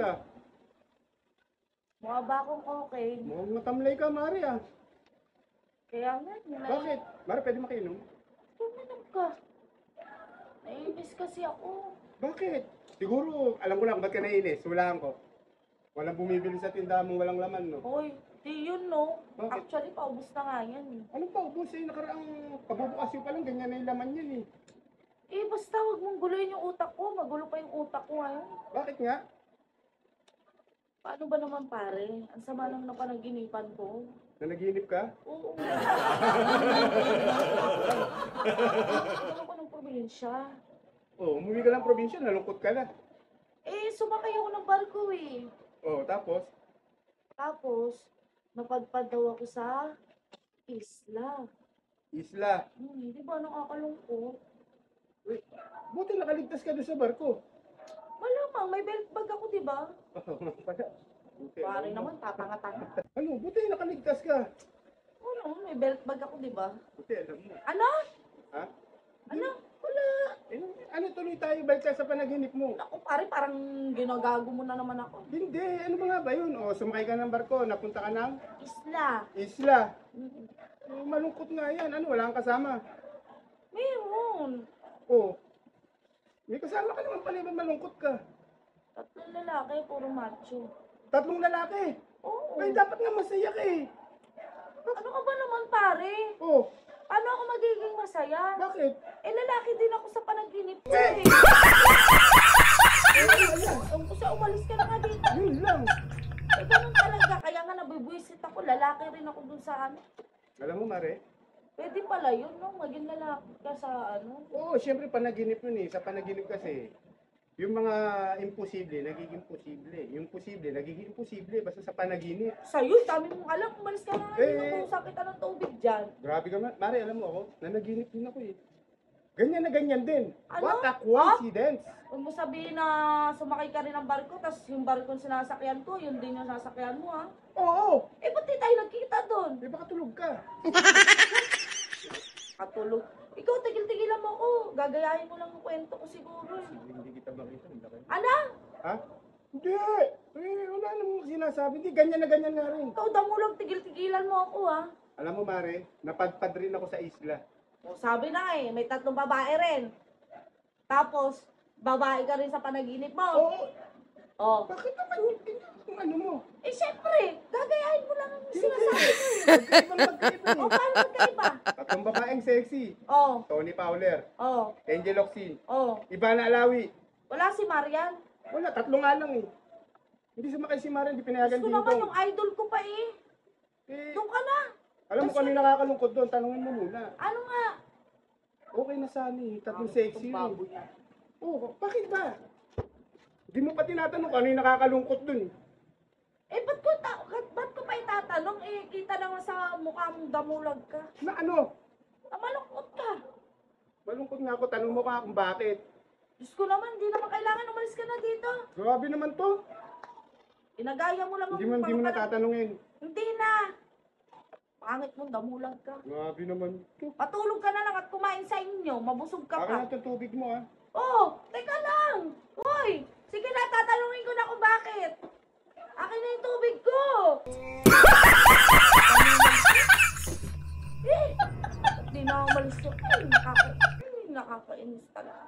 kita. Mukha ba akong okay? Mukhang matamlay ka, Mare ah. Kaya nga, Bakit? Mare, pwede makinom? Tuminom ka. Naiinis kasi ako. Bakit? Siguro, alam ko na kung ba't ka naiinis. Hulaan ko. Walang bumibili sa tindahan mong walang laman, no? Hoy, di yun no. Bakit? Actually, paubos na nga yan eh. Anong pa, ubos eh? Nakaraang kabubukas yung pa lang, ganyan na yung laman yan eh. Eh, basta huwag mong guluhin yung utak ko. Magulo pa yung utak ko ngayon. Bakit nga? Paano ba naman pare? Ang sama lang na panaginipan ko. Nanaginip ka? Oo. Ano ko ng probinsya? Oo, umuwi ka lang probinsya, nalungkot ka na. Eh, sumakay ako ng barko eh. Oo, tapos? Tapos, napadpad daw ako sa isla. Isla. Di ba nakakalungkot? Uy, buti nakaligtas ka doon sa barko. Malamang, may belt bag ako, di ba? Oo, pala. Buti, Pare alam mo. naman, tatanga-tanga. Ano, buti nakaligtas ka. Ano, may belt bag ako, di ba? Buti, alam mo. Ano? Ha? Ano? Wala. Eh, ano tuloy tayo balik sa panaginip mo? Naku, pare, parang ginagago mo na naman ako. Hindi, ano ba nga ba yun? O, sumakay ka ng barko, napunta ka ng Isla. isla. Malungkot nga yan. Ano, wala kang kasama. Meron. O, may kasama ka naman pala, malungkot ka. Tatlong lalaki, puro macho. 3 lalaki. Oo. Ay, dapat nga masaya ka eh. Ano ka ba naman, pare? O, Paano ako magiging masaya? bakit? Eh, lalaki din ako sa panaginip ko Eh! eh. Ang kasi umalis ka na nga dito. Yun lang. Eh, ganun talaga. Kaya nga nabibwisit ako. Lalaki rin ako dun sa ano. Alam mo, Mare? Pwede pala yun, no? Maging lalaki ka sa ano. Oo, syempre panaginip yun eh. Sa panaginip kasi, yung mga imposible, nagiging posible. Yung posible, nagiging imposible basta sa panaginip. Sa'yo, dami mong alam. Umalis ka na nga dito. Eh. Kung sakit ka ng tubig dyan. Grabe ka, Mare, alam mo ako, nanaginip din ako eh. Ganyan na ganyan din. Ano? What a coincidence. Huwag mo sabihin na sumakay ka rin ng barko, tapos yung barko yung sinasakyan ko, yun din yung sasakyan mo, ha? Oo, Eh, ba't di tayo nagkita doon? di ba katulog ka? Katulog. Ikaw, tigil-tigilan mo ako. Gagayahin mo lang yung kwento ko siguro. eh. Hindi kita makita. Ano? Ha? Hindi. Eh, wala namang sinasabi. Hindi, ganyan na ganyan nga rin. Ikaw, damulag, tigil-tigilan mo ako, ha? Alam mo, Mare, napadpad rin ako sa isla. O, sabi na nga eh, may 3 babae rin. Tapos, babae ka rin sa panaginip mo. Oo, Oh. bakit naman yung ano mo? Eh, syempre, gagayahin mo lang ang sinasabi ko eh. Magkaibang magkaiba O, eh. paano magkaiba? 3 babaeng sexy. Oh, Tony Fowler, oh, Angel Oxin, oh. Ivana Alawi. Wala si Marian. Wala, 3 nga lang eh. Hindi sumakay si Mare, hindi pinayagan Gusto din naman ko. yung idol ko pa eh. Eh, Doon ka na. alam mo kung ano yung nakakalungkot doon, tanungin mo muna. Ano nga? Okay na sana eh, 3 sexy. Itong baboy na. Oo, bakit ba? Hindi mo pa tinatanong kung ano yung nakakalungkot doon. Eh, ba't ko pa itatanong? Eh, kita naman sa mukha mong damulag ka. Na ano? Malungkot ka. Malungkot nga ako, tanong mo ka kung bakit. Diyos ko naman, hindi naman kailangan umalis ka na dito. Grabe naman to. Inagaya mo lang Hindi mo na tatanungin. Hindi na. Pangit mong damulag ka. Grabe naman to. Patulog ka na lang at kumain sa inyo. Mabusog ka Akin pa. na itong tubig mo ah. Oh, teka lang. Hoy, sige na, tatanungin ko na kung bakit. Akin na yung tubig ko. Di na umalis ko. Ay, nakakainis talaga.